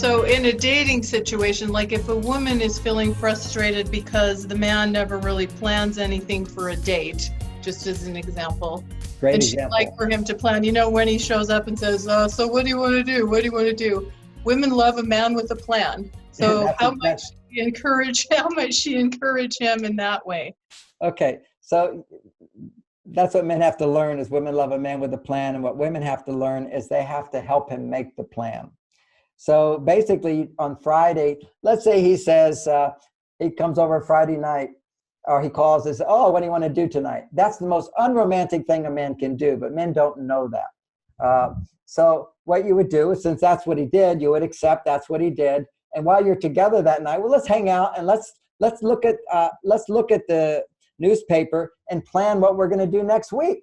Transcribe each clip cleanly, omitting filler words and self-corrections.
So in a dating situation, like if a woman is feeling frustrated because the man never really plans anything for a date, just as an example, Great and she'd example. like for him to plan, when he shows up and says, so what do you want to do? What do you want to do? Women love a man with a plan. So how much she encourage him in that way? Okay, so that's what men have to learn is women love a man with a plan, and what women have to learn is they have to help him make the plan. So basically on Friday, let's say he says, he comes over Friday night, or he calls and says, oh, what do you want to do tonight? That's the most unromantic thing a man can do, but men don't know that. So what you would do is, since that's what he did, you would accept that's what he did. And while you're together that night, well, let's hang out and let's look at the newspaper and plan what we're going to do next week.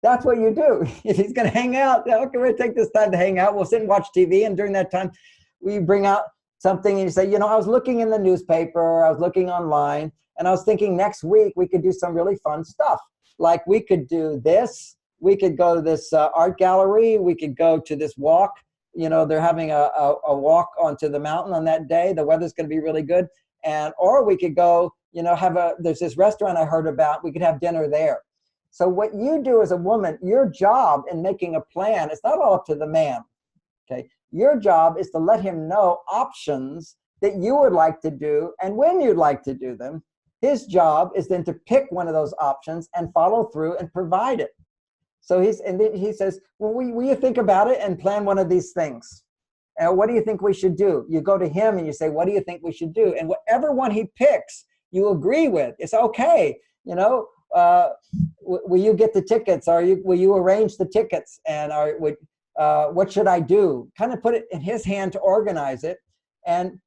That's what you do. If he's going to hang out, okay, we'll take this time to hang out. We'll sit and watch TV. And during that time, we bring out something and you say, I was looking in the newspaper, I was looking online, and I was thinking next week we could do some really fun stuff. Like we could do this. We could go to this art gallery. We could go to this walk. They're having a walk onto the mountain on that day. The weather's going to be really good. Or we could go, there's this restaurant I heard about. We could have dinner there. So what you do as a woman, your job in making a plan, it's not all up to the man, okay? Your job is to let him know options that you would like to do and when you'd like to do them. His job is then to pick one of those options and follow through and provide it. So then he says, well, will you think about it and plan one of these things? What do you think we should do? You go to him and you say, what do you think we should do? And whatever one he picks, you agree with. It's okay, will you get the tickets? Will you arrange the tickets? And what should I do? Kind of put it in his hand to organize it. And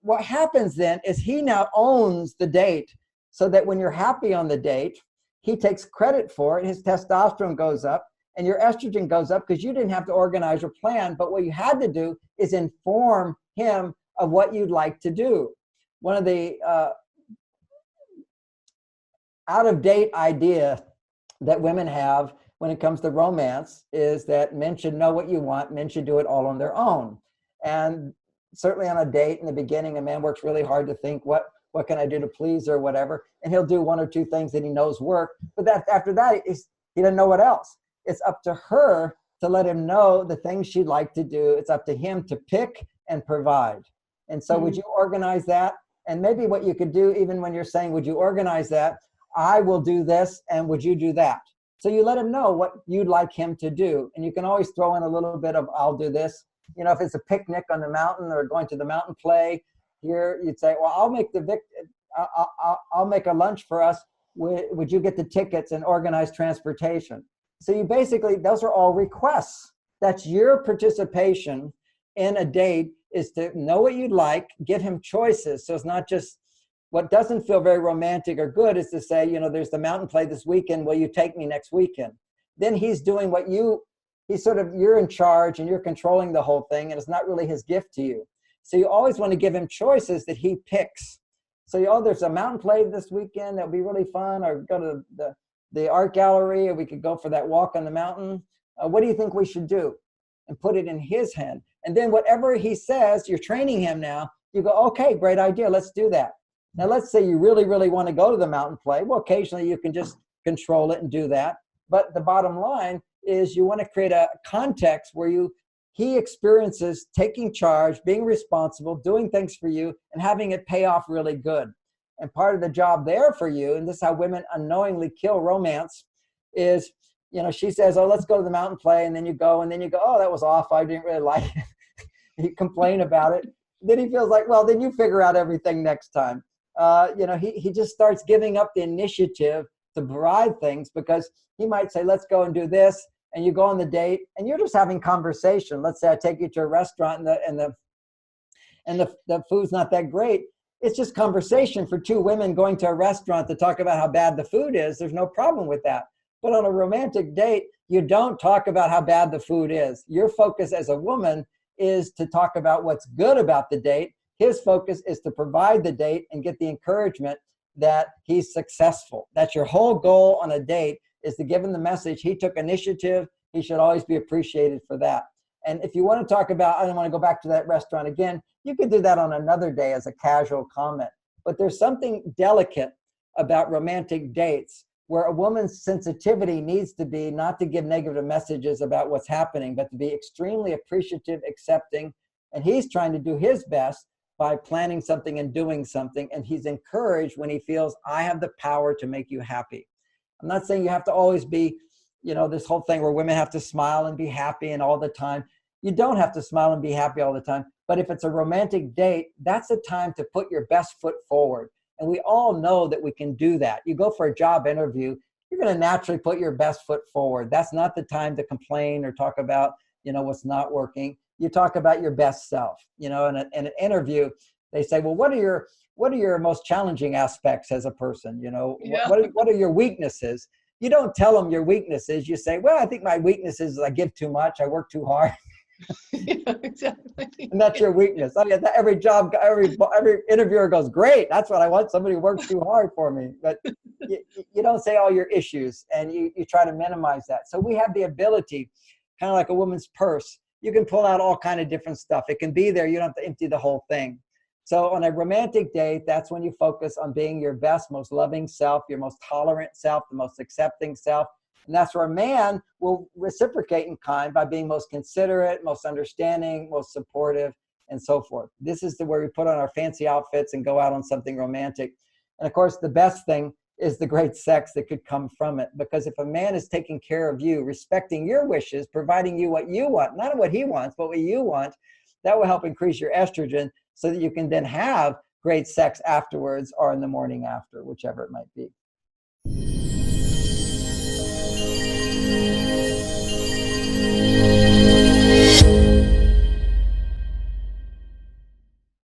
what happens then is he now owns the date, so that when you're happy on the date, he takes credit for it. His testosterone goes up and your estrogen goes up because you didn't have to organize or plan. But what you had to do is inform him of what you'd like to do. One of the out-of-date idea that women have when it comes to romance is that men should know what you want. Men should do it all on their own. And certainly on a date in the beginning, a man works really hard to think, what can I do to please her or whatever. And he'll do one or two things that he knows work. But after that, he doesn't know what else. It's up to her to let him know the things she'd like to do. It's up to him to pick and provide. And so would you organize that? And maybe what you could do, even when you're saying, would you organize that? I will do this, and would you do that? So you let him know what you'd like him to do. And you can always throw in a little bit of, I'll do this. If it's a picnic on the mountain or going to the mountain play, here you'd say, well, I'll make a lunch for us. Would you get the tickets and organize transportation? So you basically, those are all requests. That's your participation in a date, is to know what you'd like, give him choices. So it's not just, what doesn't feel very romantic or good is to say, there's the mountain play this weekend. Will you take me next weekend? Then he's doing you're in charge and you're controlling the whole thing, and it's not really his gift to you. So you always want to give him choices that he picks. So, there's a mountain play this weekend that'll be really fun, or go to the art gallery, or we could go for that walk on the mountain. What do you think we should do? And put it in his hand. And then whatever he says, you're training him now. You go, okay, great idea. Let's do that. Now, let's say you really, really want to go to the mountain play. Well, occasionally you can just control it and do that. But the bottom line is you want to create a context where he experiences taking charge, being responsible, doing things for you, and having it pay off really good. And part of the job there for you, and this is how women unknowingly kill romance, is, she says, oh, let's go to the mountain play. And then you go, oh, that was off. I didn't really like it. You complain about it. Then he feels like, well, then you figure out everything next time. He just starts giving up the initiative to provide things, because he might say, let's go and do this. And you go on the date and you're just having conversation. Let's say I take you to a restaurant and the food's not that great. It's just conversation for two women going to a restaurant to talk about how bad the food is. There's no problem with that. But on a romantic date, you don't talk about how bad the food is. Your focus as a woman is to talk about what's good about the date. His focus is to provide the date and get the encouragement that he's successful. That's your whole goal on a date, is to give him the message he took initiative. He should always be appreciated for that. And if you want to talk about, I don't want to go back to that restaurant again, you could do that on another day as a casual comment. But there's something delicate about romantic dates where a woman's sensitivity needs to be not to give negative messages about what's happening, but to be extremely appreciative, accepting. And he's trying to do his best by planning something and doing something. And he's encouraged when he feels, I have the power to make you happy. I'm not saying you have to always be, this whole thing where women have to smile and be happy and all the time. You don't have to smile and be happy all the time. But if it's a romantic date, that's a time to put your best foot forward. And we all know that we can do that. You go for a job interview, you're going to naturally put your best foot forward. That's not the time to complain or talk about, what's not working. You talk about your best self. In an interview, they say, well, what are your most challenging aspects as a person? Yeah. What are your weaknesses? You don't tell them your weaknesses. You say, well, I think my weakness is I give too much. I work too hard. Yeah, exactly. And that's your weakness. I mean, every interviewer goes, great. That's what I want. Somebody who works too hard for me. But you don't say all your issues, and you try to minimize that. So we have the ability, kind of like a woman's purse. You can pull out all kind of different stuff. It can be there. You don't have to empty the whole thing. So on a romantic date, that's when you focus on being your best, most loving self, your most tolerant self, the most accepting self. And that's where a man will reciprocate in kind by being most considerate, most understanding, most supportive, and so forth. This is where we put on our fancy outfits and go out on something romantic. And of course, the best thing is the great sex that could come from it. Because if a man is taking care of you, respecting your wishes, providing you what you want, not what he wants, but what you want, that will help increase your estrogen so that you can then have great sex afterwards or in the morning after, whichever it might be.